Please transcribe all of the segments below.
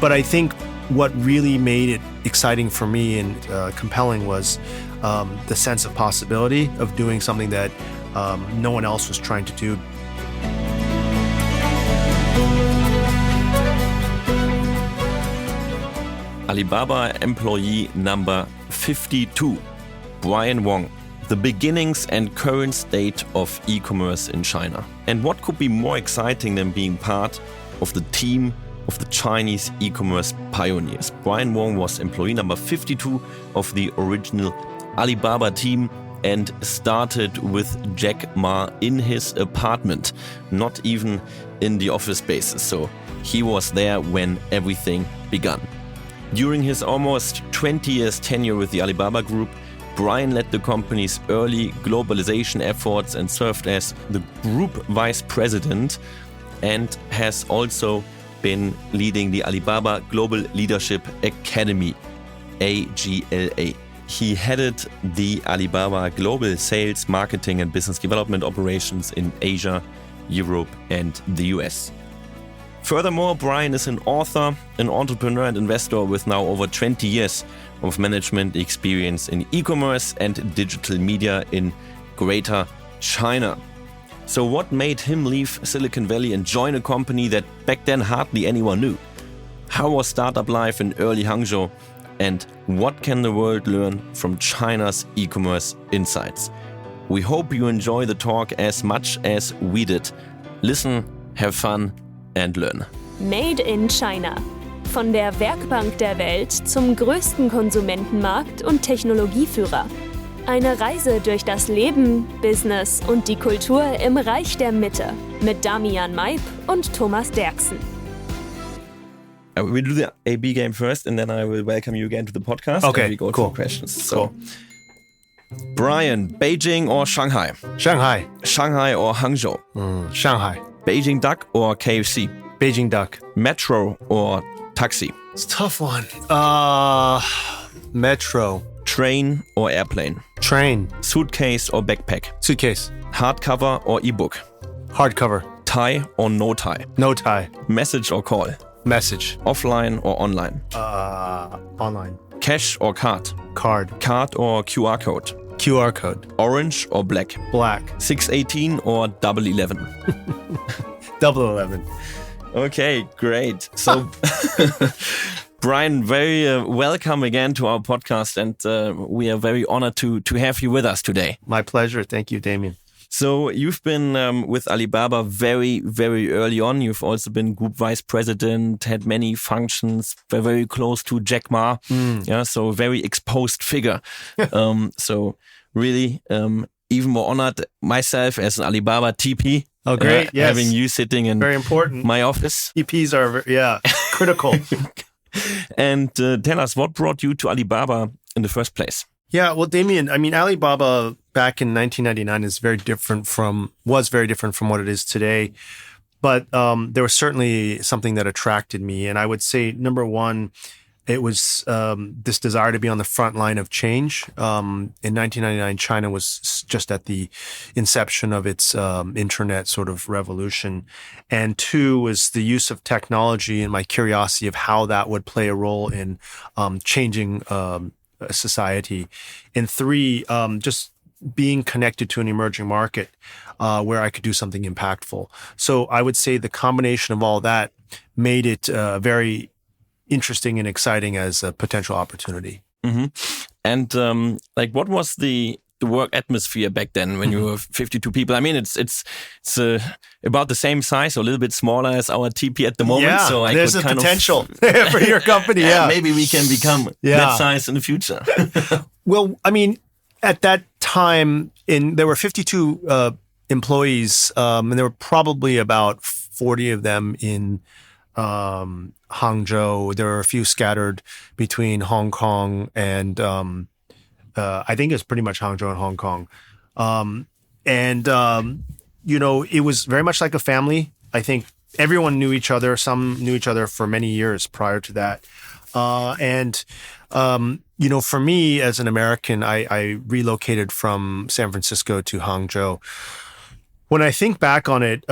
But I think what really made it exciting for me and compelling was the sense of possibility of doing something that no one else was trying to do. Alibaba employee number 52, Brian Wong. The beginnings and current state of e-commerce in China. And what could be more exciting than being part of the team of the Chinese e-commerce pioneers? Brian Wong was employee number 52 of the original Alibaba team and started with Jack Ma in his apartment, not even in the office spaces. So he was there when everything began. During his almost 20 years tenure with the Alibaba Group, Brian led the company's early globalization efforts and served as the group vice president and has also been leading the Alibaba Global Leadership Academy, AGLA. He headed the Alibaba Global Sales, Marketing and Business Development operations in Asia, Europe and the US. Furthermore, Brian is an author, an entrepreneur and investor with now over 20 years of management experience in e-commerce and digital media in Greater China. So what made him leave Silicon Valley and join a company that back then hardly anyone knew? How was startup life in early Hangzhou? And what can the world learn from China's e-commerce insights? We hope you enjoy the talk as much as we did. Listen, have fun and learn. Made in China. Von der Werkbank der Welt zum größten Konsumentenmarkt und Technologieführer. Eine Reise durch das Leben, Business und die Kultur im Reich der Mitte mit Damian Maib und Thomas Derksen. We'll do the AB game first and then I will welcome you again to the podcast. Okay, and we go cool. to questions. So, Brian, Beijing or Shanghai? Shanghai. Shanghai or Hangzhou? Shanghai. Beijing Duck or KFC? Beijing Duck. Metro or taxi? It's a tough one. Metro. Train or airplane? Train. Suitcase or backpack? Suitcase. Hardcover or ebook? Hardcover. Tie or no tie? No tie. Message or call? Message. Offline or online? Online. Cash or card? Card. Card or QR code? QR code. Orange or black? Black. 618 or double 11? 011. Okay, great. So, Brian, very welcome again to our podcast, and we are very honored to have you with us today. My pleasure. Thank you, Damien. So you've been with Alibaba very, very early on. You've also been group vice president, had many functions, very close to Jack Ma. Yeah, so a very exposed figure. So really, even more honored myself as an Alibaba TP. Oh, great! Yes, having you sitting in very important. My office. TPs are critical. And tell us, what brought you to Alibaba in the first place? Yeah, well, Damien, I mean, Alibaba back in 1999 was very different from what it is today. But there was certainly something that attracted me. And I would say, number one, it was this desire to be on the front line of change. In 1999, China was just at the inception of its internet sort of revolution. And two was the use of technology and my curiosity of how that would play a role in changing society. And three, just being connected to an emerging market where I could do something impactful. So I would say the combination of all that made it very interesting and exciting as a potential opportunity. Mm-hmm. And what was the work atmosphere back then when you were 52 people? I mean, it's about the same size or a little bit smaller as our TP at the moment. Yeah, so there's a potential for your company. Yeah, maybe we can become that size in the future. Well, I mean, at that time, there were 52 employees, and there were probably about 40 of them in Hangzhou. There were a few scattered between Hong Kong and I think it's pretty much Hangzhou and Hong Kong. It was very much like a family. I think everyone knew each other. Some knew each other for many years prior to that. For me as an American, I relocated from San Francisco to Hangzhou. When I think back on it,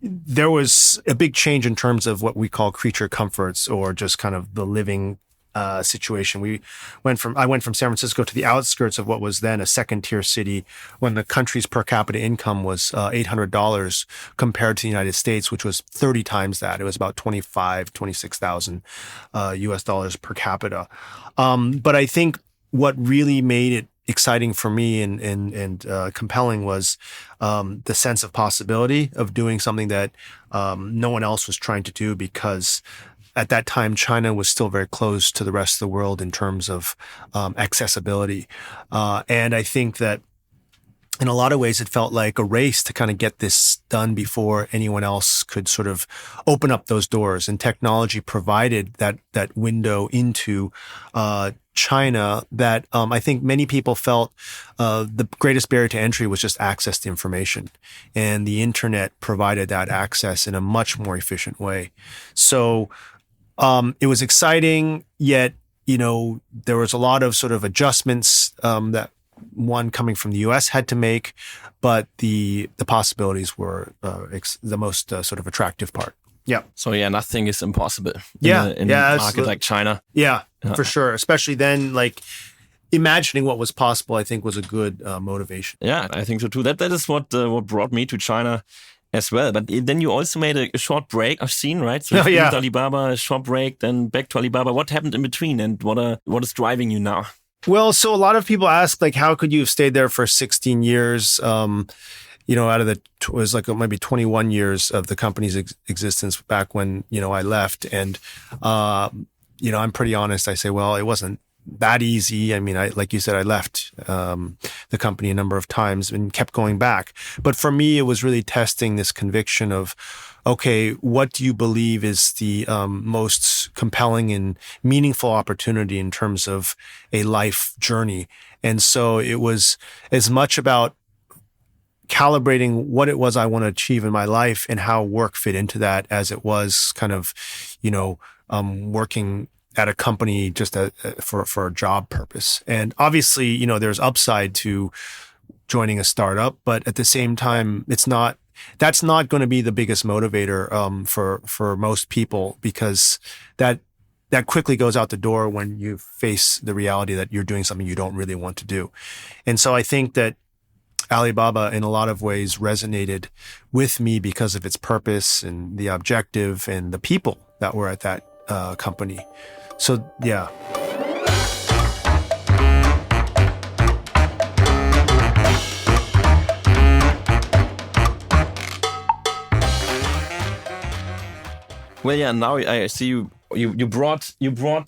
there was a big change in terms of what we call creature comforts, or just kind of the living situation. I went from San Francisco to the outskirts of what was then a second-tier city, when the country's per capita income was $800 compared to the United States, which was 30 times that. It was about $26,000 US dollars per capita. But I think what really made it exciting for me and compelling was the sense of possibility of doing something that no one else was trying to do, because at that time, China was still very close to the rest of the world in terms of accessibility. And I think that in a lot of ways, it felt like a race to kind of get this done before anyone else could sort of open up those doors. And technology provided that window into China that I think many people felt the greatest barrier to entry was just access to information. And the internet provided that access in a much more efficient way. So it was exciting, yet, there was a lot of sort of adjustments that one coming from the U.S. had to make, but the possibilities were the most sort of attractive part. Yeah. So nothing is impossible in a market like China. Yeah, for sure. Especially then, like imagining what was possible, I think was a good motivation. Yeah, I think so too. That is what brought me to China as well. But then you also made a short break, I've seen, right? So you left Alibaba, a short break, then back to Alibaba. What happened in between, and what is driving you now? Well, so a lot of people ask, like, how could you have stayed there for 16 years? Out of it was like maybe 21 years of the company's existence back when, I left. And, I'm pretty honest. I say, well, it wasn't that easy. I mean, like you said, I left the company a number of times and kept going back. But for me, it was really testing this conviction of, okay, what do you believe is the most compelling and meaningful opportunity in terms of a life journey? And so it was as much about calibrating what it was I want to achieve in my life and how work fit into that as it was kind of, working at a company just for a job purpose. And obviously, there's upside to joining a startup, but at the same time, that's not going to be the biggest motivator for most people, because that quickly goes out the door when you face the reality that you're doing something you don't really want to do. And so I think that Alibaba in a lot of ways resonated with me because of its purpose and the objective and the people that were at that company. So, yeah. Well, now I see you brought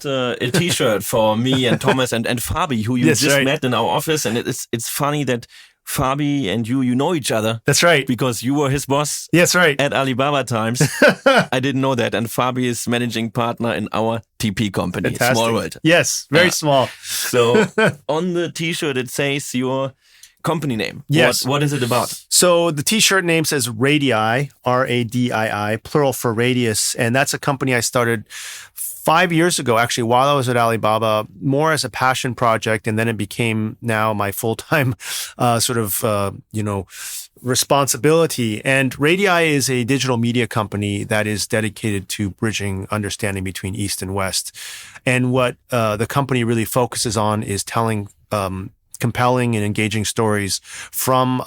a T-shirt for me and Thomas and Fabi, who you just met in our office, and it's funny that Fabi and you know each other. That's right. Because you were his boss. Yes, right. At Alibaba times. I didn't know that. And Fabi is managing partner in our TP company. Fantastic. Small world. Yes, very small. So on the T-shirt it says your company name. Yes. What is it about? So the T-shirt name says Radii, R-A-D-I-I, plural for radius. And that's a company I started 5 years ago, actually, while I was at Alibaba, more as a passion project. And then it became now my full-time responsibility. And Radii is a digital media company that is dedicated to bridging understanding between East and West. And what the company really focuses on is telling compelling and engaging stories from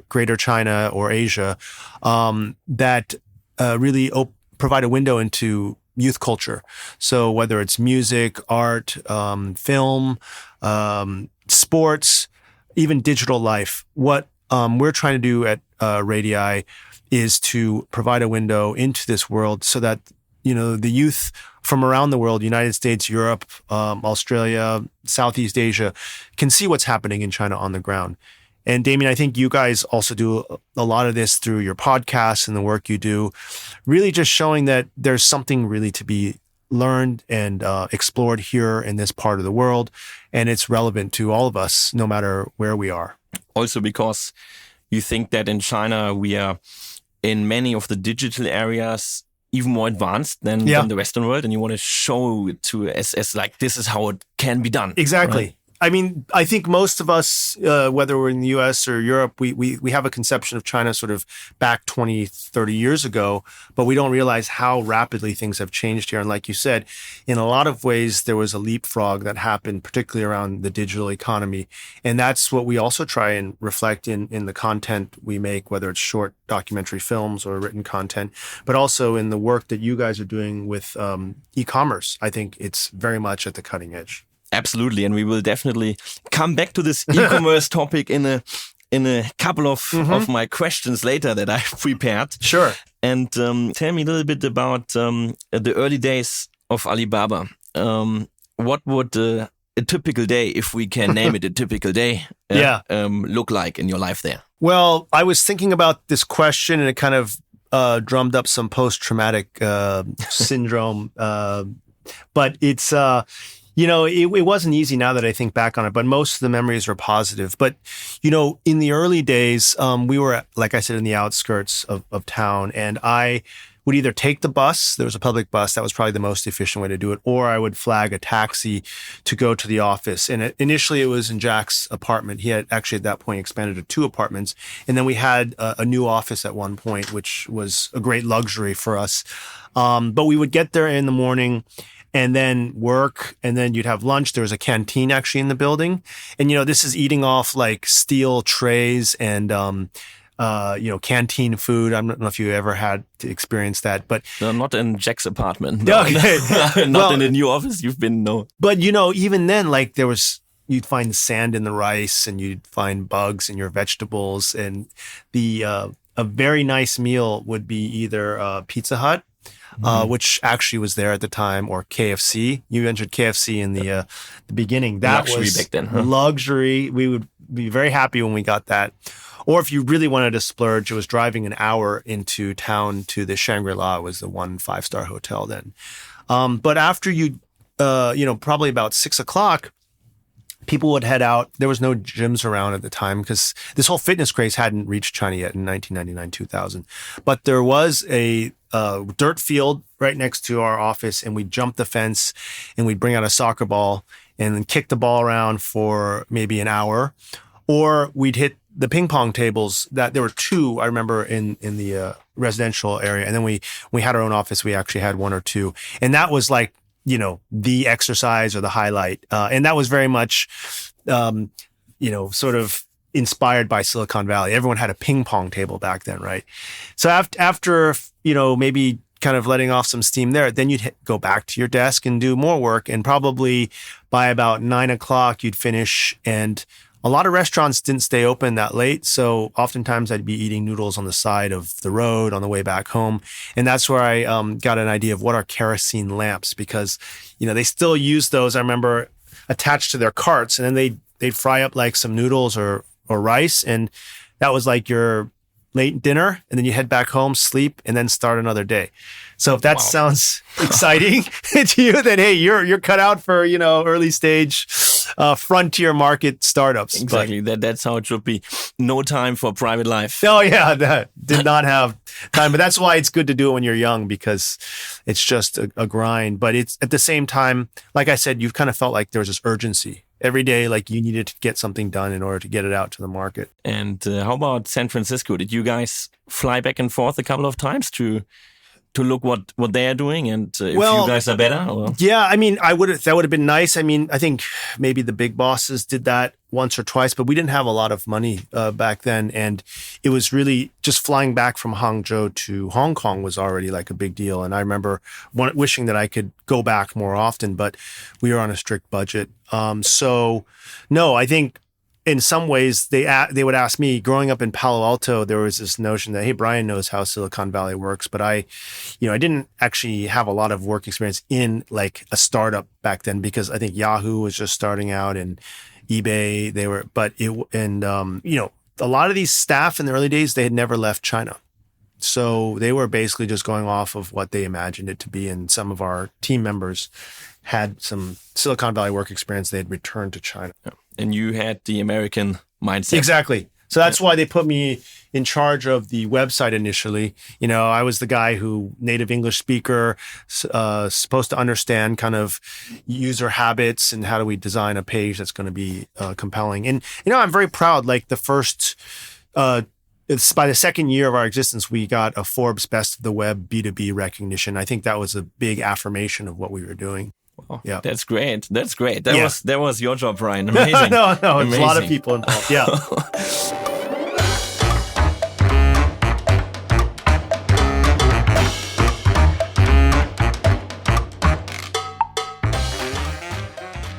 Greater China or Asia that really provide a window into youth culture. So whether it's music, art, film, sports, even digital life, what we're trying to do at Radii is to provide a window into this world so that, the youth from around the world, United States, Europe, Australia, Southeast Asia, can see what's happening in China on the ground. And Damien, I think you guys also do a lot of this through your podcasts and the work you do, really just showing that there's something really to be learned and explored here in this part of the world. And it's relevant to all of us, no matter where we are. Also because you think that in China, we are in many of the digital areas even more advanced than the Western world, and you want to show it to as like this is how it can be done. Exactly. Right? I mean, I think most of us, whether we're in the US or Europe, we have a conception of China sort of back 20, 30 years ago, but we don't realize how rapidly things have changed here. And like you said, in a lot of ways, there was a leapfrog that happened, particularly around the digital economy. And that's what we also try and reflect in the content we make, whether it's short documentary films or written content, but also in the work that you guys are doing with e-commerce. I think it's very much at the cutting edge. Absolutely, and we will definitely come back to this e-commerce topic in a couple of my questions later that I've prepared. Sure. And tell me a little bit about the early days of Alibaba. What would a typical day, if we can name it a typical day, look like in your life there? Well, I was thinking about this question, and it kind of drummed up some post-traumatic syndrome. But it's... it wasn't easy now that I think back on it, but most of the memories are positive. But, in the early days, we were, like I said, in the outskirts of town, and I would either take the bus, there was a public bus, that was probably the most efficient way to do it, or I would flag a taxi to go to the office. And initially it was in Jack's apartment. He had actually at that point expanded to 2 apartments. And then we had a new office at one point, which was a great luxury for us. But we would get there in the morning and then work, and then you'd have lunch. There was a canteen actually in the building. And, this is eating off like steel trays and, canteen food. I don't know if you ever had to experience that, but... No, not in Jack's apartment. No. Okay. Not in the new office you've been, no. But, even then, like you'd find sand in the rice and you'd find bugs in your vegetables. And a very nice meal would be either Pizza Hut, which actually was there at the time, or KFC. You mentioned KFC in the beginning. That luxury was back then, huh? Luxury. We would be very happy when we got that. Or if you really wanted to splurge, it was driving an hour into town to the Shangri-La. It was the 1 5-star hotel then. But after probably about 6 o'clock, people would head out. There was no gyms around at the time because this whole fitness craze hadn't reached China yet in 1999, 2000. But there was a dirt field right next to our office, and we'd jump the fence and we'd bring out a soccer ball and then kick the ball around for maybe an hour. Or we'd hit the ping pong tables. That there were 2, I remember, in the residential area. And then we had our own office. We actually had 1 or 2. And that was like, the exercise or the highlight. And that was very much, sort of inspired by Silicon Valley. Everyone had a ping pong table back then, right? So after maybe kind of letting off some steam there, then you'd go back to your desk and do more work. And probably by about 9 o'clock, you'd finish. And a lot of restaurants didn't stay open that late. So oftentimes I'd be eating noodles on the side of the road on the way back home. And that's where I got an idea of what are kerosene lamps, because, they still use those, I remember, attached to their carts. And then they'd fry up like some noodles or rice. And that was like your late dinner. And then you head back home, sleep, and then start another day. So if that sounds exciting to you, then hey, you're cut out for, early stage frontier market startups. Exactly. That's how it should be. No time for private life. Oh yeah, that did not have time. But that's why it's good to do it when you're young, because it's just a grind. But it's at the same time, like I said, you've kind of felt like there was this urgency. Every day, like you needed to get something done in order to get it out to the market. And how about San Francisco? Did you guys fly back and forth a couple of times to look what they are doing and if you guys are better? Or? Yeah, I mean, that would have been nice. I mean, I think maybe the big bosses did that once or twice, but we didn't have a lot of money back then. And it was really just flying back from Hangzhou to Hong Kong was already like a big deal. And I remember wishing that I could go back more often, but we were on a strict budget. So no, I think in some ways, they would ask me, growing up in Palo Alto, there was this notion that, hey, Brian knows how Silicon Valley works, but I didn't actually have a lot of work experience in like a startup back then, because I think Yahoo was just starting out and eBay, a lot of these staff in the early days, they had never left China. So they were basically just going off of what they imagined it to be. And some of our team members had some Silicon Valley work experience. They had returned to China. Yeah. And you had the American mindset. Exactly. So that's why they put me in charge of the website initially. You know, I was the guy who, native English speaker, supposed to understand kind of user habits and how do we design a page that's going to be compelling. And, you know, I'm very proud, like the first, it's by the second year of our existence, we got a Forbes Best of the Web B2B recognition. I think that was a big affirmation of what we were doing. Oh, yeah, that's great. That's great. That was your job, Brian. Amazing. no, it's Amazing. a lot of people involved. Yeah.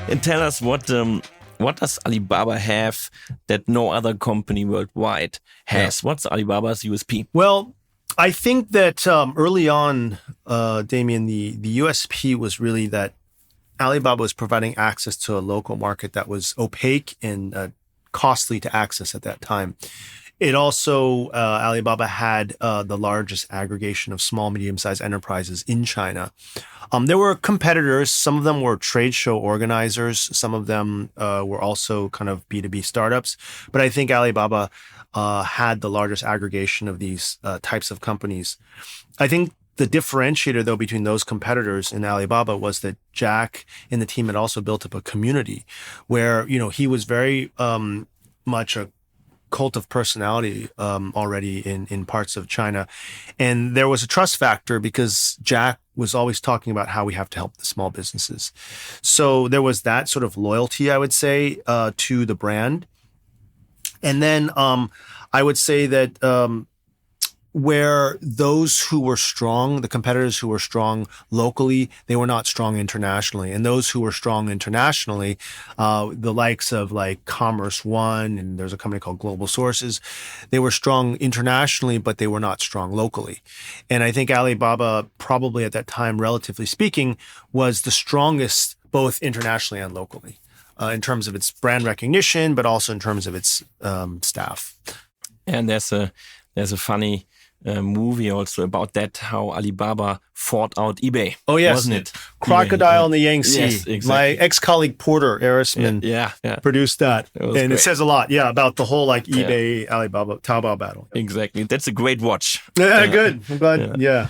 And tell us what does Alibaba have that no other company worldwide has? Yeah. What's Alibaba's USP? Well, I think that early on, Damien, the USP was really that Alibaba was providing access to a local market that was opaque and costly to access at that time. It also, Alibaba had the largest aggregation of small, medium-sized enterprises in China. There were competitors. Some of them were trade show organizers. Some of them were also kind of B2B startups. But I think Alibaba had the largest aggregation of these types of companies. I think the differentiator, though, between those competitors and Alibaba was that Jack and the team had also built up a community where, you know, he was very much a cult of personality already in parts of China. And there was a trust factor because Jack was always talking about how we have to help the small businesses. So there was that sort of loyalty, I would say, to the brand. And then I would say that where those who were strong, the competitors who were strong locally, they were not strong internationally. And those who were strong internationally, the likes of like Commerce One, and there's a company called Global Sources, they were strong internationally, but they were not strong locally. And I think Alibaba, probably at that time, relatively speaking, was the strongest both internationally and locally in terms of its brand recognition, but also in terms of its staff. And there's a funny movie also about that, how Alibaba fought out eBay. Oh, yes. Wasn't it? Crocodile in the Yangtze. Yes, exactly. My ex-colleague Porter Erisman produced that. And great. It says a lot, about the whole like eBay, Alibaba, Taobao battle. Exactly. That's a great watch. Yeah, good. I'm glad.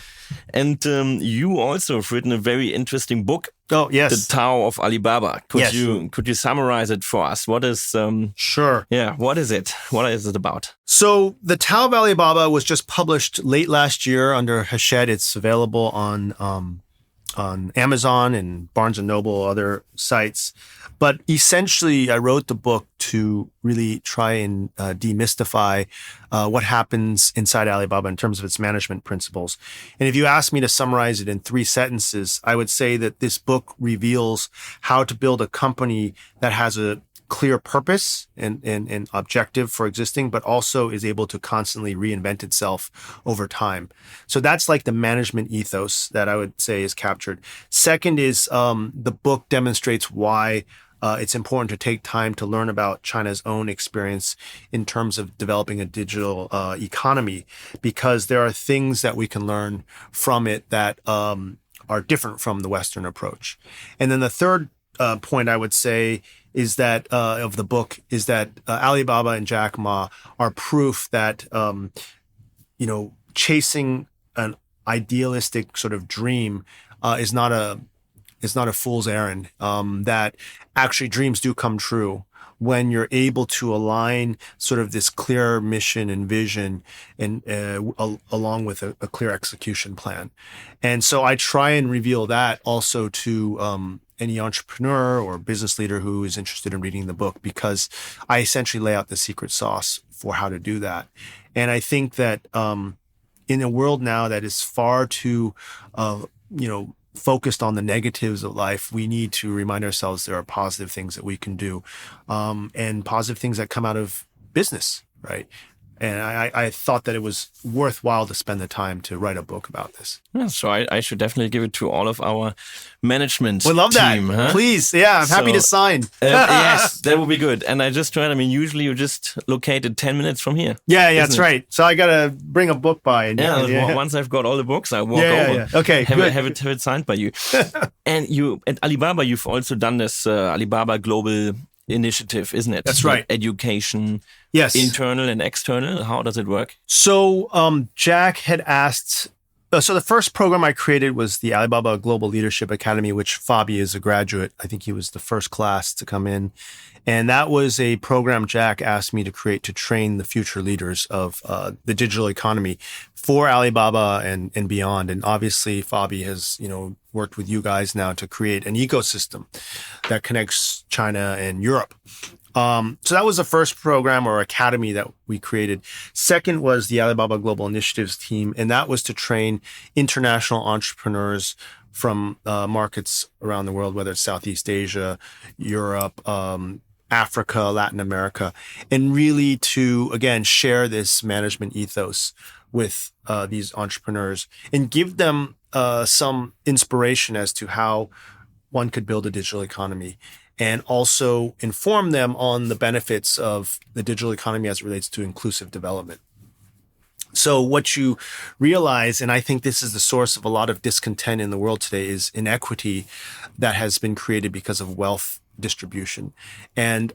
And you also have written a very interesting book. Oh, yes. The Tao of Alibaba. Could you summarize it for us? What is Sure. Yeah, what is it? What is it about? So the Tao of Alibaba was just published late last year under Hachette. It's available on Amazon and Barnes & Noble, other sites. But essentially, I wrote the book to really try and demystify what happens inside Alibaba in terms of its management principles. And if you ask me to summarize it in 3 sentences, I would say that this book reveals how to build a company that has a clear purpose and objective for existing, but also is able to constantly reinvent itself over time. So that's like the management ethos that I would say is captured. Second is the book demonstrates why it's important to take time to learn about China's own experience in terms of developing a digital economy, because there are things that we can learn from it that are different from the Western approach. And then the third point I would say is that of the book is that Alibaba and Jack Ma are proof that chasing an idealistic sort of dream is not a fool's errand. That actually dreams do come true when you're able to align sort of this clear mission and vision and along with a clear execution plan. And so I try and reveal that also to any entrepreneur or business leader who is interested in reading the book, because I essentially lay out the secret sauce for how to do that. And I think that in a world now that is far too, focused on the negatives of life, we need to remind ourselves there are positive things that we can do, and positive things that come out of business, right? And I thought that it was worthwhile to spend the time to write a book about this. Yeah, so I should definitely give it to all of our management We love team. that. Huh? Please. Yeah, I'm happy to sign. Yes, that would be good. And I just tried, usually you're just located 10 minutes from here. Yeah, that's right. So I got to bring a book by. And once I've got all the books, I walk over. Yeah. Okay, have it signed by you. And you at Alibaba, you've also done this Alibaba Global initiative, isn't it? That's right. Education, yes, internal and external. How does it work? So Jack had asked. So the first program I created was the Alibaba Global Leadership Academy, which Fabi is a graduate. I think he was the first class to come in. And that was a program Jack asked me to create to train the future leaders of the digital economy for Alibaba and beyond. And obviously, Fabi has, worked with you guys now to create an ecosystem that connects China and Europe. So that was the first program or academy that we created. Second was the Alibaba Global Initiatives team, and that was to train international entrepreneurs from markets around the world, whether it's Southeast Asia, Europe, Africa, Latin America, and really to, again, share this management ethos with these entrepreneurs and give them some inspiration as to how one could build a digital economy, and also inform them on the benefits of the digital economy as it relates to inclusive development. So what you realize, and I think this is the source of a lot of discontent in the world today, is inequity that has been created because of wealth distribution. And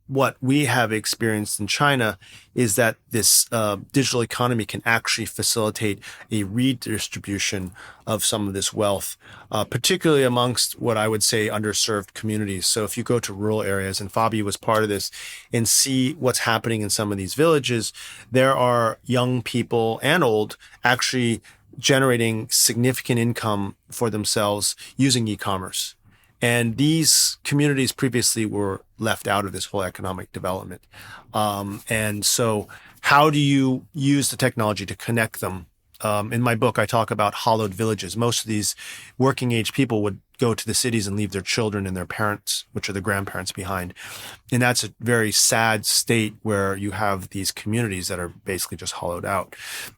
what we have experienced in China is that this digital economy can actually facilitate a redistribution of some of this wealth, particularly amongst what I would say underserved communities. So if you go to rural areas, and Fabi was part of this, and see what's happening in some of these villages, there are young people and old actually generating significant income for themselves using e-commerce. And these communities previously were left out of this whole economic development. And so how do you use the technology to connect them? In my book, I talk about hollowed villages. Most of these working age people would go to the cities and leave their children and their parents, which are the grandparents, behind. And that's a very sad state where you have these communities that are basically just hollowed out.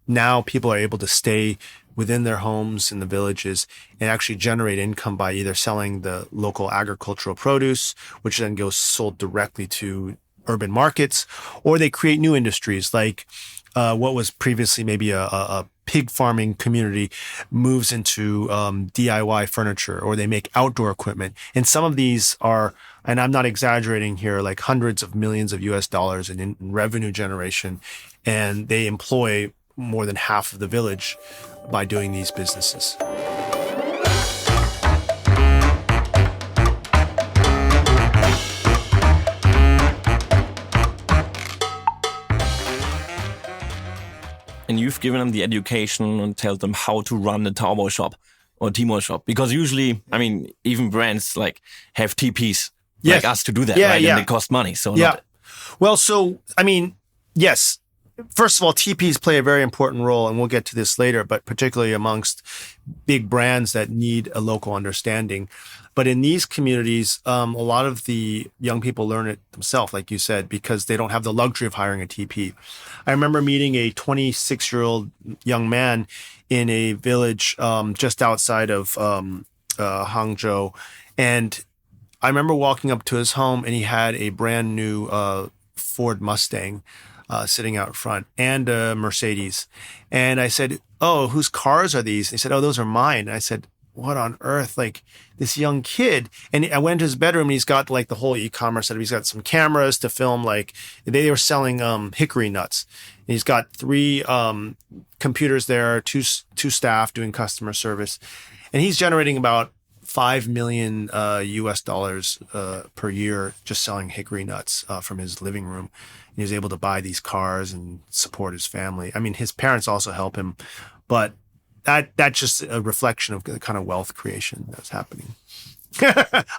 Now people are able to stay within their homes in the villages and actually generate income by either selling the local agricultural produce, which then goes sold directly to urban markets, or they create new industries like what was previously maybe a pig farming community moves into DIY furniture, or they make outdoor equipment. And some of these are, and I'm not exaggerating here, like hundreds of millions of US dollars in revenue generation. And they employ more than half of the village by doing these businesses. And you've given them the education and tell them how to run a Taobao shop or Tmall shop. Because usually, I mean, even brands like have TPs like us to do that, right? And they cost money. So Well, so, I mean, yes. First of all, TPs play a very important role, and we'll get to this later, but particularly amongst big brands that need a local understanding. But in these communities, a lot of the young people learn it themselves, like you said, because they don't have the luxury of hiring a TP. I remember meeting a 26-year-old young man in a village just outside of Hangzhou. And I remember walking up to his home, and he had a brand new Ford Mustang sitting out front, and a Mercedes. And I said, "Oh, whose cars are these?" And he said, "Oh, those are mine." And I said, "What on earth?" Like, this young kid. And I went to his bedroom, and he's got like the whole e-commerce setup. He's got some cameras to film, like they were selling hickory nuts. And he's got 3 computers there, two staff doing customer service. And he's generating about $5 million US dollars per year just selling hickory nuts from his living room. He was able to buy these cars and support his family. I mean, his parents also help him, but that's just a reflection of the kind of wealth creation that's happening.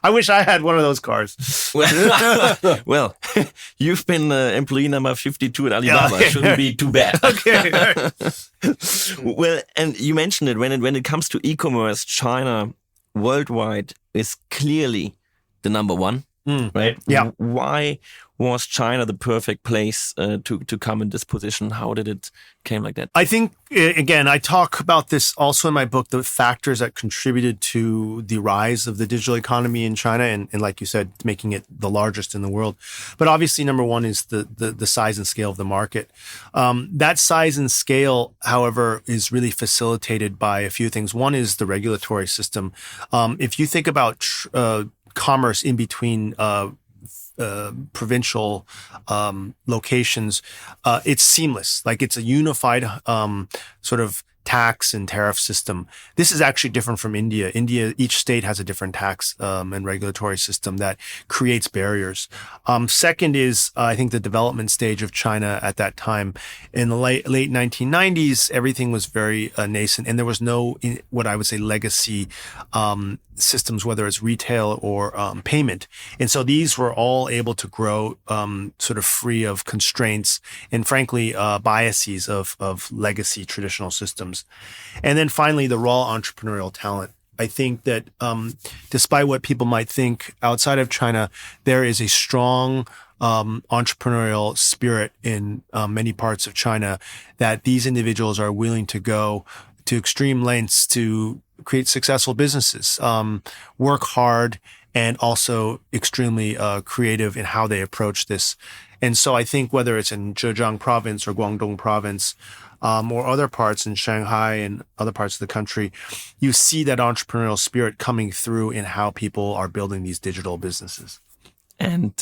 I wish I had one of those cars. Well, you've been employee number 52 at Alibaba. It shouldn't be too bad. Okay. Well, and you mentioned it, when it comes to e-commerce, China worldwide is clearly the number one, right? Yeah. Why was China the perfect place to come in this position? How did it came like that? I think, again, I talk about this also in my book, the factors that contributed to the rise of the digital economy in China, and like you said, making it the largest in the world. But obviously, number one is the size and scale of the market. That size and scale, however, is really facilitated by a few things. One is the regulatory system. If you think about commerce in between provincial locations, it's seamless. Like it's a unified sort of tax and tariff system. This is actually different from India. Each state has a different tax and regulatory system that creates barriers. Second is, I think, the development stage of China at that time. In the late 1990s, everything was very nascent, and there was no, what I would say, legacy systems, whether it's retail or payment. And so these were all able to grow sort of free of constraints and, frankly, biases of legacy traditional systems. And then finally, the raw entrepreneurial talent. I think that despite what people might think outside of China, there is a strong entrepreneurial spirit in many parts of China that these individuals are willing to go to extreme lengths to create successful businesses, work hard, and also extremely creative in how they approach this. And so I think whether it's in Zhejiang province or Guangdong province, or other parts in Shanghai and other parts of the country, you see that entrepreneurial spirit coming through in how people are building these digital businesses. And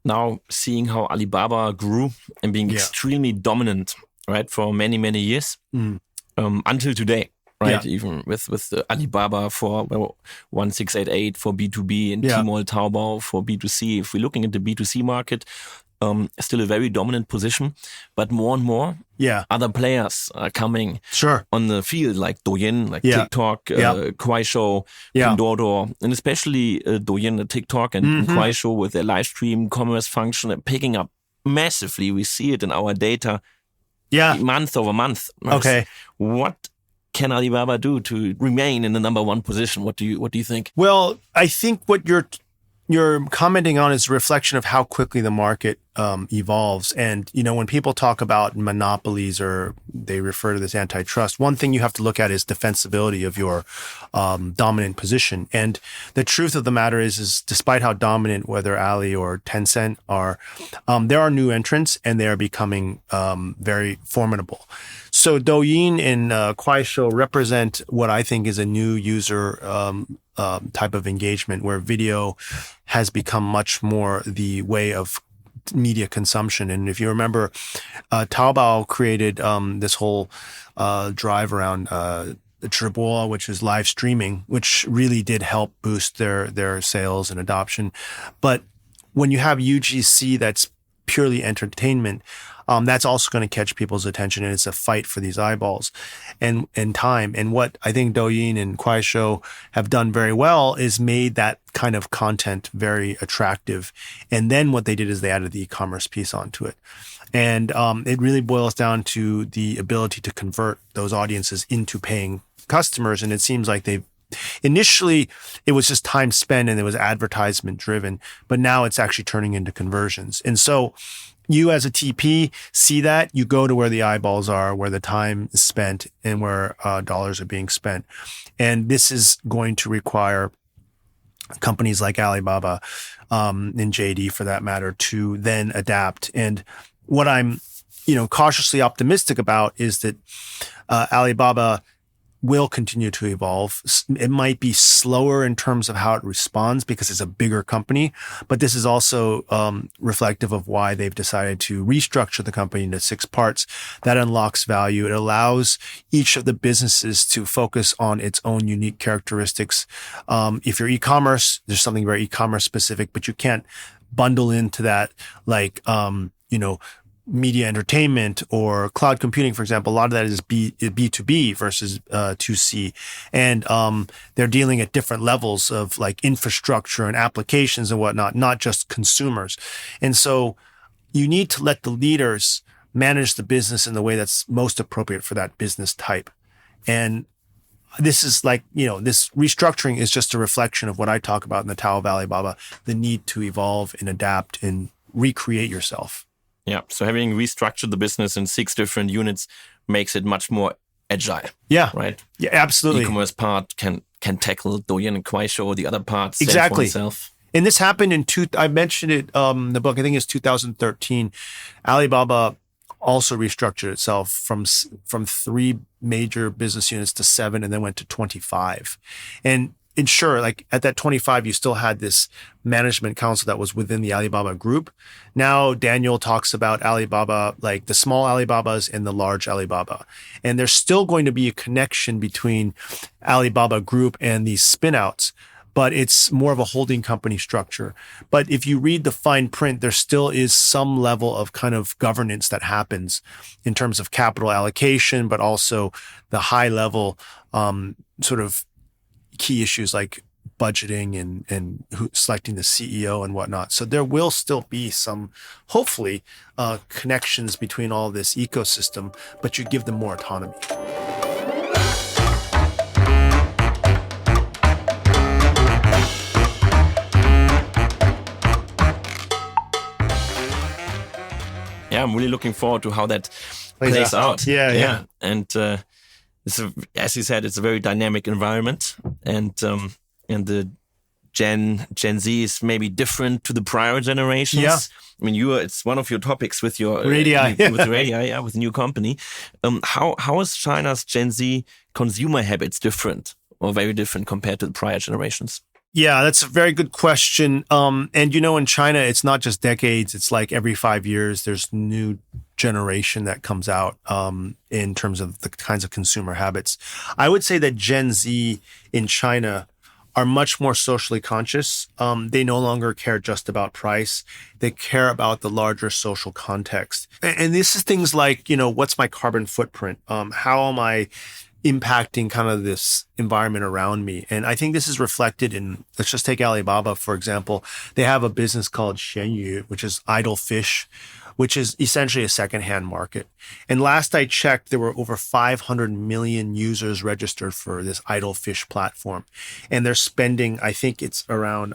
now seeing how Alibaba grew and being extremely dominant, right, for many, many years, until today, right? Yeah. Even with the Alibaba for 1688 for B2B and Tmall Taobao for B2C. If we're looking at the B2C market, still a very dominant position, but more and more other players are coming on the field, like Douyin, like TikTok, Kuaishou, Pinduoduo, and especially Douyin, TikTok, and Kuaishou with their live stream commerce function picking up massively. We see it in our data month over month. Okay. What can Alibaba do to remain in the number one position? What do you think? Well, I think what you're commenting on is a reflection of how quickly the market evolves. And, when people talk about monopolies or they refer to this antitrust, one thing you have to look at is defensibility of your dominant position. And the truth of the matter is despite how dominant, whether Ali or Tencent are, there are new entrants and they are becoming very formidable. So Douyin and Kuaishou represent what I think is a new user type of engagement where video has become much more the way of media consumption. And if you remember, Taobao created this whole drive around Zhibo, which is live streaming, which really did help boost their sales and adoption. But when you have UGC that's purely entertainment, that's also going to catch people's attention, and it's a fight for these eyeballs and time. And what I think Douyin and Kuaishou have done very well is made that kind of content very attractive. And then what they did is they added the e-commerce piece onto it. And it really boils down to the ability to convert those audiences into paying customers. And it seems like initially, it was just time spent and it was advertisement driven, but now it's actually turning into conversions. And so you as a TP see that, you go to where the eyeballs are, where the time is spent and where dollars are being spent. And this is going to require companies like Alibaba and JD for that matter to then adapt. And what I'm cautiously optimistic about is that Alibaba will continue to evolve. It might be slower in terms of how it responds because it's a bigger company, but this is also reflective of why they've decided to restructure the company into 6 parts. That unlocks value. It allows each of the businesses to focus on its own unique characteristics. If you're e-commerce, there's something very e-commerce specific, but you can't bundle into that like, media entertainment or cloud computing, for example. A lot of that is B2B versus 2C. And they're dealing at different levels of like infrastructure and applications and whatnot, not just consumers. And so you need to let the leaders manage the business in the way that's most appropriate for that business type. And this is like, this restructuring is just a reflection of what I talk about in the Tao of Alibaba, the need to evolve and adapt and recreate yourself. Yeah, so having restructured the business in 6 different units makes it much more agile. Yeah, right. Yeah, absolutely. E-commerce part can tackle Douyin and Kuaishou, the other parts. Exactly. Itself. And this happened I mentioned it in the book. I think it's 2013. Alibaba also restructured itself from 3 major business units to 7, and then went to 25. And ensure, like at that 25, you still had this management council that was within the Alibaba Group. Now Daniel talks about Alibaba, like the small Alibabas and the large Alibaba. And there's still going to be a connection between Alibaba Group and these spinouts, but it's more of a holding company structure. But if you read the fine print, there still is some level of kind of governance that happens in terms of capital allocation, but also the high level sort of key issues like budgeting and selecting the CEO and whatnot. So there will still be some, hopefully, connections between all this ecosystem, but you give them more autonomy. Yeah, I'm really looking forward to how that plays out. Yeah. And as you said, it's a very dynamic environment, and the Gen Z is maybe different to the prior generations. Yeah. I mean, it's one of your topics with your Radii. with Radii, with a new company. How is China's Gen Z consumer habits different or very different compared to the prior generations? Yeah, that's a very good question. And in China, it's not just decades. It's like every 5 years, there's new generation that comes out in terms of the kinds of consumer habits. I would say that Gen Z in China are much more socially conscious. They no longer care just about price. They care about the larger social context. And this is things like, what's my carbon footprint? How am I impacting kind of this environment around me? And I think this is reflected in, let's just take Alibaba, for example. They have a business called Xianyu, which is idle fish, which is essentially a secondhand market. And last I checked, there were over 500 million users registered for this idle fish platform. And they're spending, I think it's around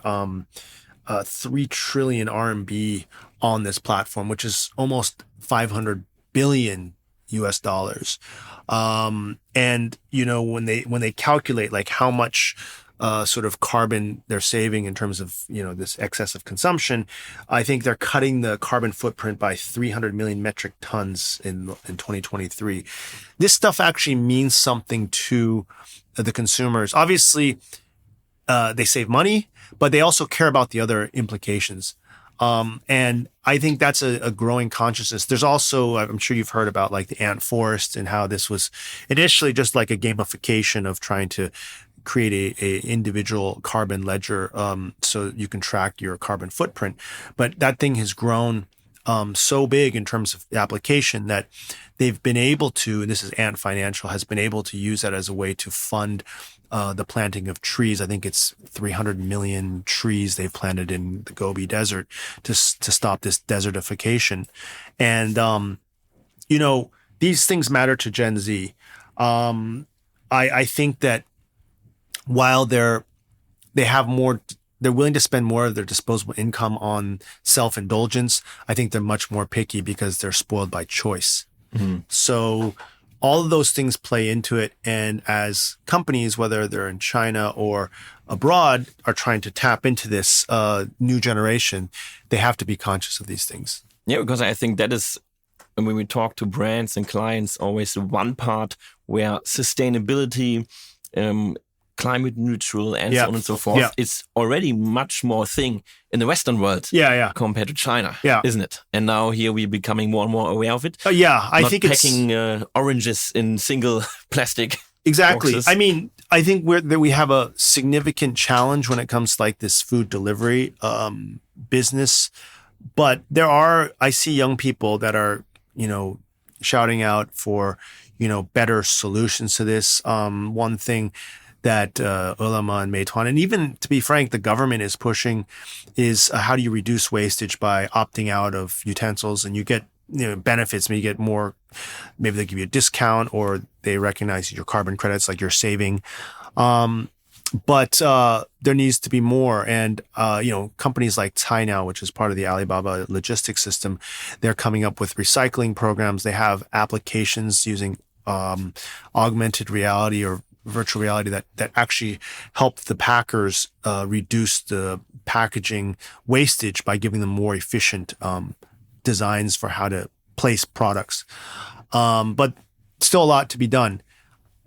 3 trillion RMB on this platform, which is almost 500 billion US dollars. And when they calculate like how much sort of carbon they're saving in terms of this excessive consumption, I think they're cutting the carbon footprint by 300 million metric tons in 2023. This stuff actually means something to the consumers. Obviously, they save money, but they also care about the other implications. And I think that's a growing consciousness. There's also, I'm sure you've heard about like the ant forest and how this was initially just like a gamification of trying to create a individual carbon ledger, so you can track your carbon footprint. But that thing has grown so big in terms of the application that they've been able to, and this is Ant Financial, has been able to use that as a way to fund the planting of trees. I think it's 300 million trees they've planted in the Gobi Desert to stop this desertification. And, these things matter to Gen Z. I think that while they're willing to spend more of their disposable income on self-indulgence, I think they're much more picky because they're spoiled by choice. Mm-hmm. So all of those things play into it. And as companies, whether they're in China or abroad, are trying to tap into this new generation, they have to be conscious of these things. Yeah, because I think that is, when we talk to brands and clients, always the one part where sustainability, climate neutral and so on and so forth, it's already much more thing in the Western world compared to China, isn't it? And now here we're becoming more and more aware of it. I think packing oranges in single plastic boxes. I mean, I think we have a significant challenge when it comes to like this food delivery business. But I see young people that are, shouting out for, better solutions to this. One thing that Ulama and Meituan, and even to be frank, the government is pushing is how do you reduce wastage by opting out of utensils, and you get benefits. Maybe you get more, maybe they give you a discount or they recognize your carbon credits like you're saving. But there needs to be more. And, companies like Cainiao, which is part of the Alibaba logistics system, they're coming up with recycling programs. They have applications using augmented reality or virtual reality that actually help the packers reduce the packaging wastage by giving them more efficient designs for how to place products. But still a lot to be done.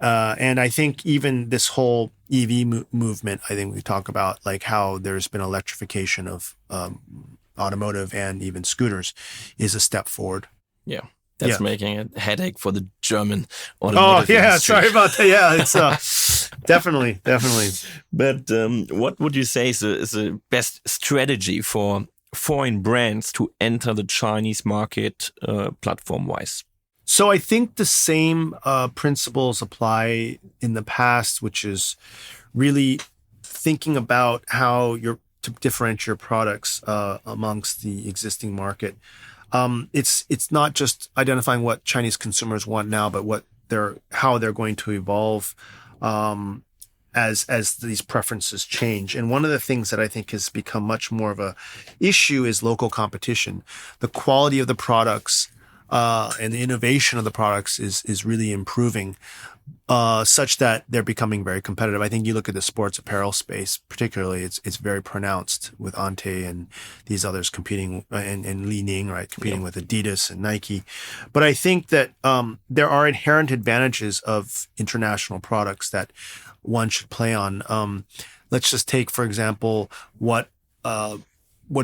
And I think even this whole EV movement, I think we talk about like how there's been electrification of automotive and even scooters is a step forward. Yeah. That's Yeah. making a headache for the German Oh, automotive yeah. industry. Sorry about that. Yeah, it's definitely. But what would you say is the best strategy for foreign brands to enter the Chinese market platform-wise? So I think the same principles apply in the past, which is really thinking about how you're to differentiate your products amongst the existing market. It's not just identifying what Chinese consumers want now, but how they're going to evolve as these preferences change. And one of the things that I think has become much more of a issue is local competition. The quality of the products and the innovation of the products is really improving, such that they're becoming very competitive. I think you look at the sports apparel space, particularly, it's very pronounced with Ante and these others competing, and Li Ning, right, competing with Adidas and Nike. But I think that there are inherent advantages of international products that one should play on. Let's just take, for example, what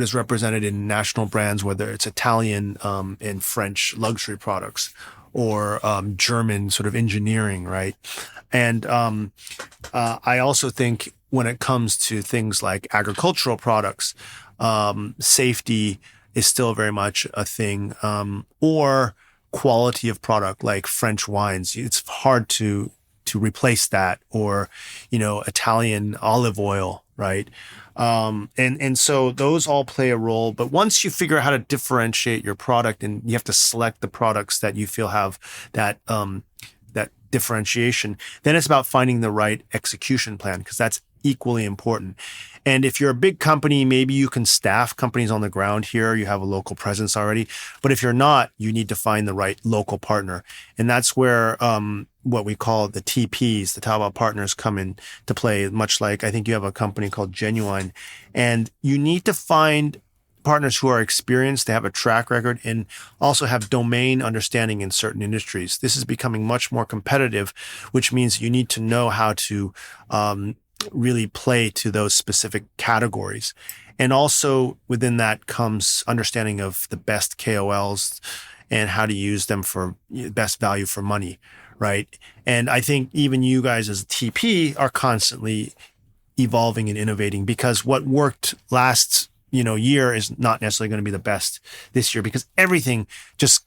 is represented in national brands, whether it's Italian and French luxury products, or German sort of engineering, right? And I also think when it comes to things like agricultural products, safety is still very much a thing, or quality of product like French wines. It's hard to replace that, or, Italian olive oil, right? And so those all play a role. But once you figure out how to differentiate your product, and you have to select the products that you feel have that differentiation, then it's about finding the right execution plan, because that's equally important. And if you're a big company, maybe you can staff companies on the ground here. You have a local presence already. But if you're not, you need to find the right local partner. And that's where what we call the TPs, the Taobao partners, come in to play, much like I think you have a company called Genuine. And you need to find partners who are experienced, they have a track record, and also have domain understanding in certain industries. This is becoming much more competitive, which means you need to know how to really play to those specific categories. And also within that comes understanding of the best KOLs and how to use them for best value for money, right? And I think even you guys as a TP are constantly evolving and innovating, because what worked last year is not necessarily going to be the best this year, because everything just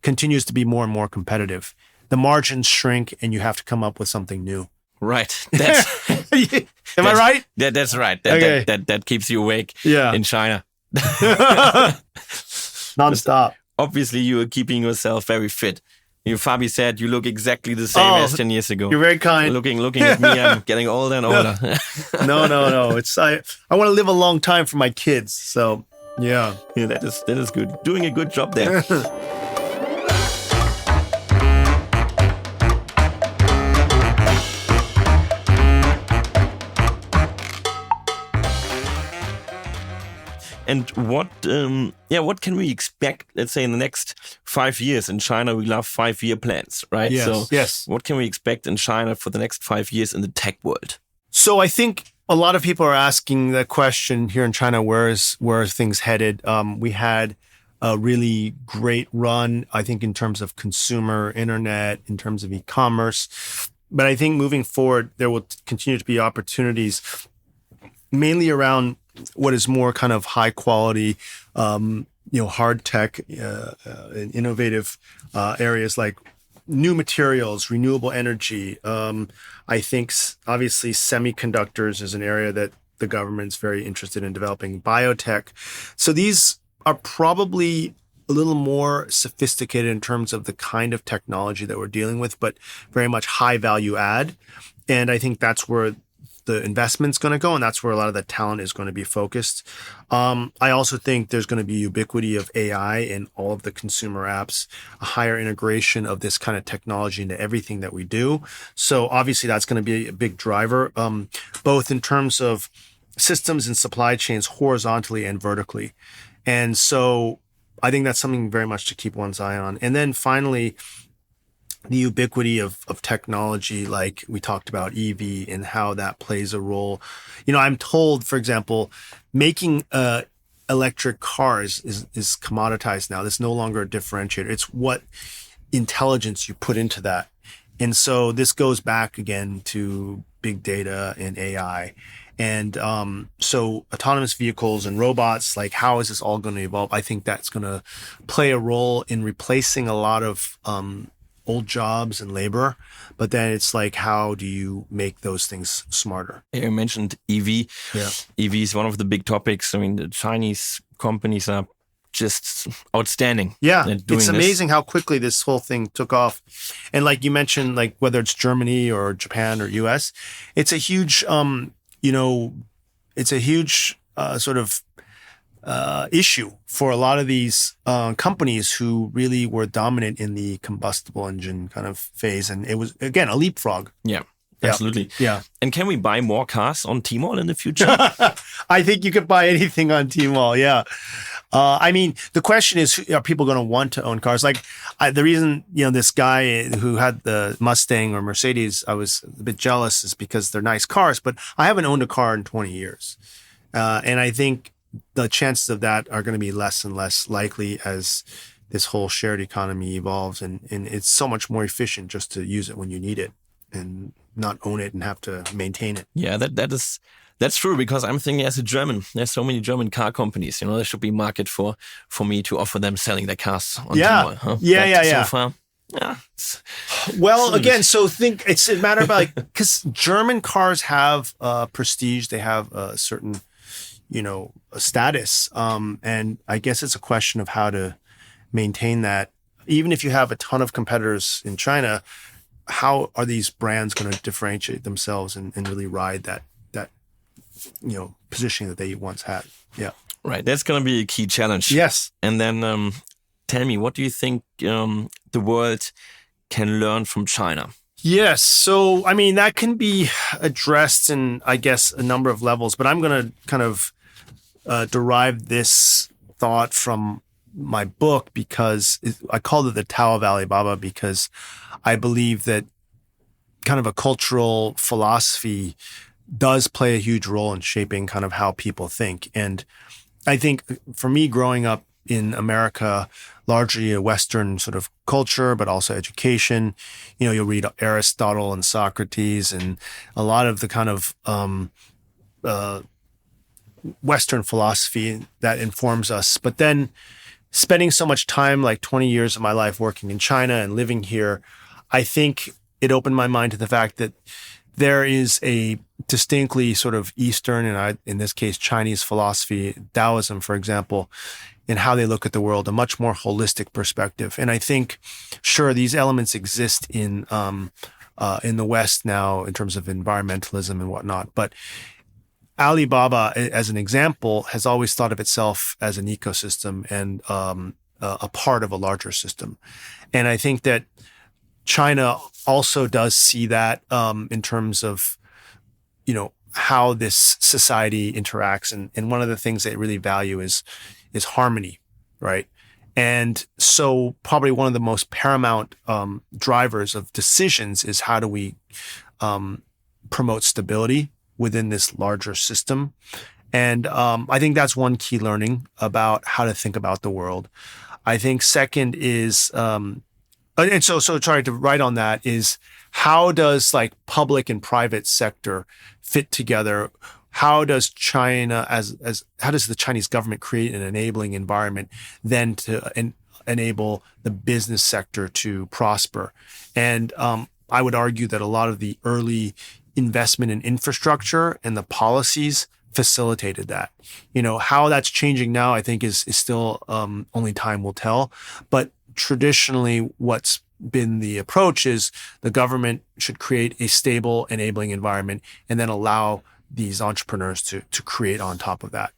continues to be more and more competitive. The margins shrink and you have to come up with something new. Right. Am I right? That's right. Okay. That keeps you awake in China. Non-stop. Obviously, you are keeping yourself very fit. Fabi said you look exactly the same as 10 years ago. You're very kind. Looking at me, I'm getting older and older. No. I want to live a long time for my kids. So, yeah. Yeah, that is good. Doing a good job there. And what can we expect, let's say, in the next 5 years? In China, we love 5-year plans, right? Yes. What can we expect in China for the next 5 years in the tech world? So I think a lot of people are asking the question here in China, where are things headed? We had a really great run, I think, in terms of consumer internet, in terms of e-commerce. But I think moving forward, there will continue to be opportunities, mainly around what is more kind of high quality, hard tech, and innovative areas like new materials, renewable energy. I think obviously semiconductors is an area that the government's very interested in developing, biotech. So these are probably a little more sophisticated in terms of the kind of technology that we're dealing with, but very much high value add. And I think that's where the investment's going to go, and that's where a lot of the talent is going to be focused. I also think there's going to be ubiquity of AI in all of the consumer apps, a higher integration of this kind of technology into everything that we do. So obviously that's going to be a big driver, both in terms of systems and supply chains horizontally and vertically. And so I think that's something very much to keep one's eye on. And then finally, the ubiquity of technology, like we talked about EV and how that plays a role. I'm told, for example, making electric cars is commoditized now. It's no longer a differentiator. It's what intelligence you put into that. And so this goes back again to big data and AI. And so autonomous vehicles and robots, like how is this all going to evolve? I think that's going to play a role in replacing a lot of old jobs and labor, but then it's like, how do you make those things smarter? You mentioned EV. Yeah. EV is one of the big topics. I mean, the Chinese companies are just outstanding. Yeah, it's amazing how quickly this whole thing took off. And like you mentioned, like whether it's Germany or Japan or US, it's a huge, sort of issue for a lot of these companies who really were dominant in the combustible engine kind of phase. And it was, again, a leapfrog. Yeah, absolutely. Yeah. And can we buy more cars on Tmall in the future? I think you could buy anything on Tmall. Yeah. I mean, the question is, are people going to want to own cars? Like the reason, this guy who had the Mustang or Mercedes, I was a bit jealous, is because they're nice cars, but I haven't owned a car in 20 years. And I think the chances of that are going to be less and less likely as this whole shared economy evolves. And it's so much more efficient just to use it when you need it and not own it and have to maintain it. Yeah, that's true, because I'm thinking as a German, there's so many German car companies, there should be market for me to offer them selling their cars on Tmall. Huh? Yeah. So far, well, again, so think it's a matter of because German cars have prestige, they have a certain a status. And I guess it's a question of how to maintain that. Even if you have a ton of competitors in China, how are these brands going to differentiate themselves and really ride that positioning that they once had? Yeah. Right. That's going to be a key challenge. Yes. And then tell me, what do you think the world can learn from China? Yes. So, I mean, that can be addressed in, I guess, a number of levels, but I'm going to kind of derive this thought from my book because I called it the Tao of Alibaba, because I believe that kind of a cultural philosophy does play a huge role in shaping kind of how people think. And I think for me, growing up in America, largely a Western sort of culture, but also education, you'll read Aristotle and Socrates and a lot of the kind of Western philosophy that informs us. But then spending so much time, like 20 years of my life working in China and living here, I think it opened my mind to the fact that there is a distinctly sort of Eastern, and in this case, Chinese philosophy, Taoism, for example, in how they look at the world, a much more holistic perspective. And I think, sure, these elements exist in the West now in terms of environmentalism and whatnot, but Alibaba, as an example, has always thought of itself as an ecosystem and a part of a larger system. And I think that China also does see that in terms of, how this society interacts. And one of the things they really value is harmony, right? And so probably one of the most paramount drivers of decisions is how do we promote stability within this larger system. And I think that's one key learning about how to think about the world. I think second is, and so sorry to write on that, is how does like public and private sector fit together? How does China how does the Chinese government create an enabling environment then to enable the business sector to prosper? And I would argue that a lot of the early investment in infrastructure and the policies facilitated that. How that's changing now, I think is still only time will tell. But traditionally, what's been the approach is the government should create a stable, enabling environment and then allow these entrepreneurs to create on top of that.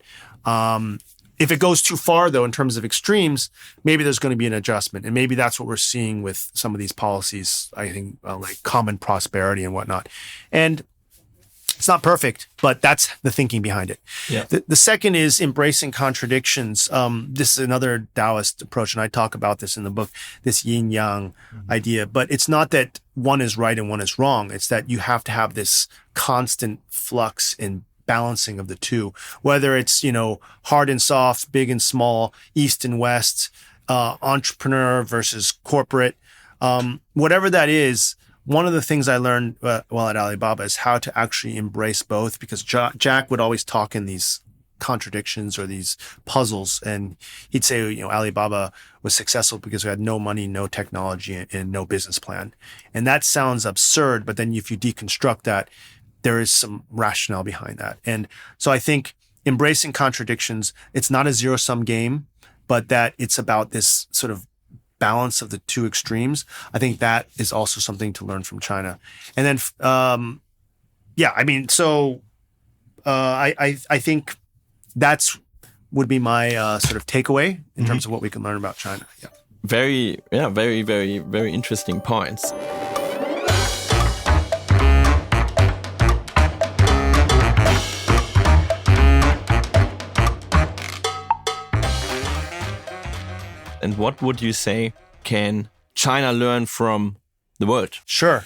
If it goes too far, though, in terms of extremes, maybe there's going to be an adjustment. And maybe that's what we're seeing with some of these policies, I think, like common prosperity and whatnot. And It's not perfect, but that's the thinking behind it. Yeah. The second is embracing contradictions. This is another Taoist approach, and I talk about this in the book, this yin yang idea. But it's not that one is right and one is wrong. It's that you have to have this constant flux and balancing of the two, whether it's, hard and soft, big and small, east and west, entrepreneur versus corporate, whatever that is. One of the things I learned while at Alibaba is how to actually embrace both, because Jack would always talk in these contradictions or these puzzles. And he'd say, Alibaba was successful because we had no money, no technology, and no business plan. And that sounds absurd, but then if you deconstruct that, there is some rationale behind that. And so I think embracing contradictions, it's not a zero-sum game, but that it's about this sort of balance of the two extremes. I think that is also something to learn from China. And then, I think that's would be my sort of takeaway in terms of what we can learn about China. Yeah. Very, very, very interesting points. And what would you say can China learn from the world? Sure.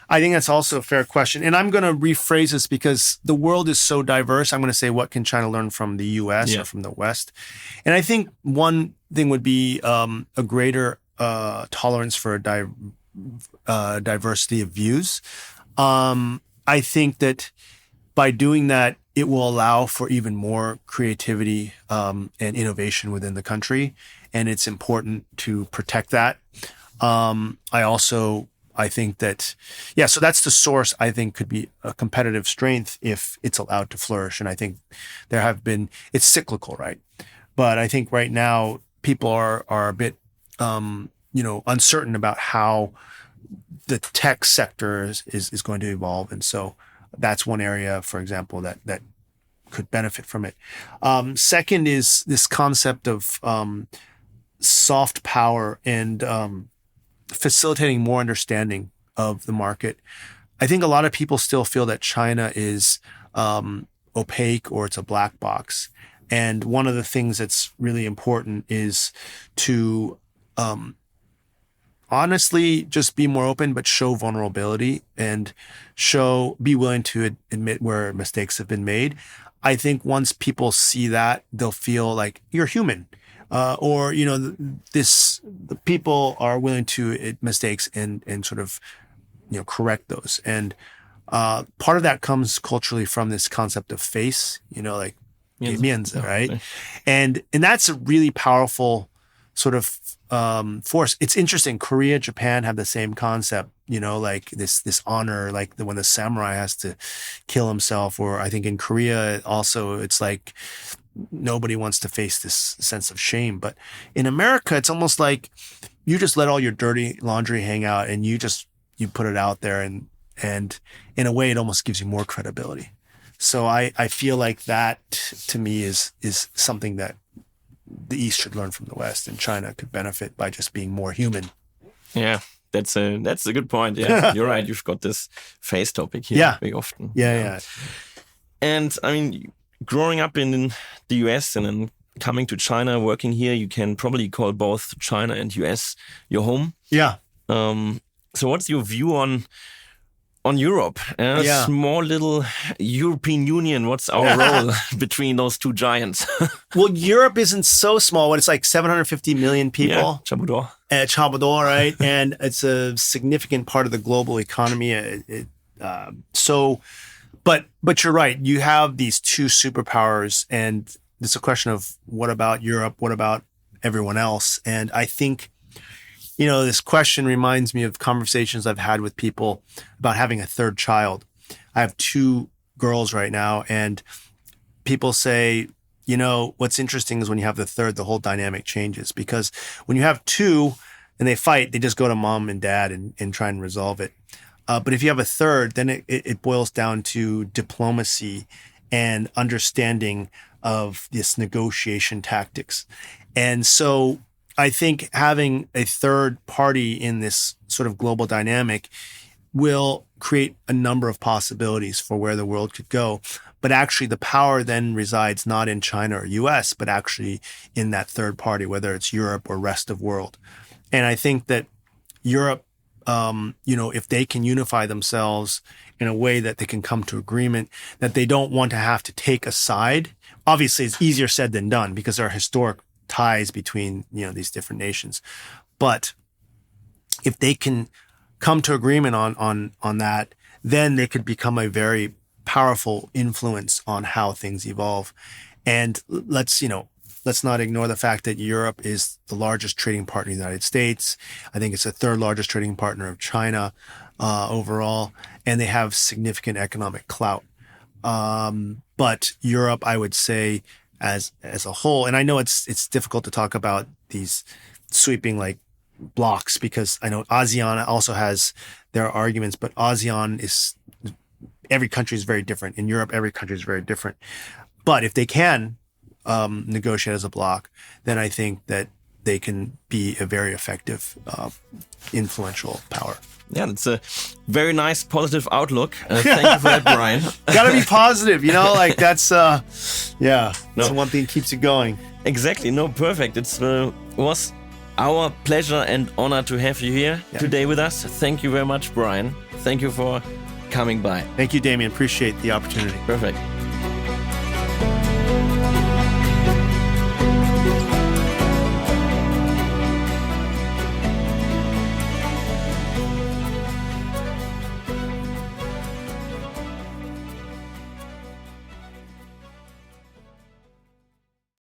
I think that's also a fair question. And I'm going to rephrase this because the world is so diverse. I'm going to say, what can China learn from the US or from the West? And I think one thing would be a greater tolerance for a diversity of views. I think that by doing that, it will allow for even more creativity and innovation within the country. And it's important to protect that. I think that, so that's the source I think could be a competitive strength if it's allowed to flourish. And I think it's cyclical, right? But I think right now people are a bit, uncertain about how the tech sector is going to evolve. And so that's one area, for example, that could benefit from it. Second is this concept of soft power and facilitating more understanding of the market. I think a lot of people still feel that China is opaque or it's a black box. And one of the things that's really important is to honestly just be more open, but show vulnerability and be willing to admit where mistakes have been made. I think once people see that, they'll feel like you're human. The people are willing to admit mistakes and sort of, correct those. And part of that comes culturally from this concept of face, like 面子, right? And that's a really powerful sort of force. It's interesting. Korea, Japan have the same concept, like this honor, like when the samurai has to kill himself. Or I think in Korea also, it's like nobody wants to face this sense of shame. But in America, it's almost like you just let all your dirty laundry hang out and you put it out there. And in a way, it almost gives you more credibility. So I feel like that to me is something that the East should learn from the West, and China could benefit by just being more human. Yeah, that's a good point. Yeah, you're right. You've got this face topic here very often. Yeah. And I mean, growing up in the US and then coming to China, working here, you can probably call both China and US your home. Yeah. So what's your view on Europe? Small little European Union. What's our role between those two giants? Well, Europe isn't so small. It's like 750 million people. Yeah, Chabudo, right? And it's a significant part of the global economy. But you're right. You have these two superpowers, and it's a question of what about Europe? What about everyone else? And I think, this question reminds me of conversations I've had with people about having a third child. I have two girls right now, and people say, what's interesting is when you have the third, the whole dynamic changes, because when you have two and they fight, they just go to mom and dad and try and resolve it. But if you have a third, then it boils down to diplomacy and understanding of this negotiation tactics. And so I think having a third party in this sort of global dynamic will create a number of possibilities for where the world could go. But actually, the power then resides not in China or US, but actually in that third party, whether it's Europe or rest of world. And I think that Europe, if they can unify themselves in a way that they can come to agreement, that they don't want to have to take a side. Obviously, it's easier said than done because there are historic ties between, these different nations. But if they can come to agreement on that, then they could become a very powerful influence on how things evolve. And let's not ignore the fact that Europe is the largest trading partner in the United States. I think it's the third largest trading partner of China overall, and they have significant economic clout. But Europe, I would say, as a whole, and I know it's difficult to talk about these sweeping blocks because I know ASEAN also has their arguments, but ASEAN every country is very different. In Europe, every country is very different. But if they can negotiate as a bloc, then I think that they can be a very effective, influential power. Yeah, that's a very nice, positive outlook. Thank you for that, Brian. Gotta be positive, that's, that's the one thing that keeps you going. Exactly. No, perfect. It was our pleasure and honor to have you here today with us. Thank you very much, Brian. Thank you for coming by. Thank you, Damien. Appreciate the opportunity. Perfect.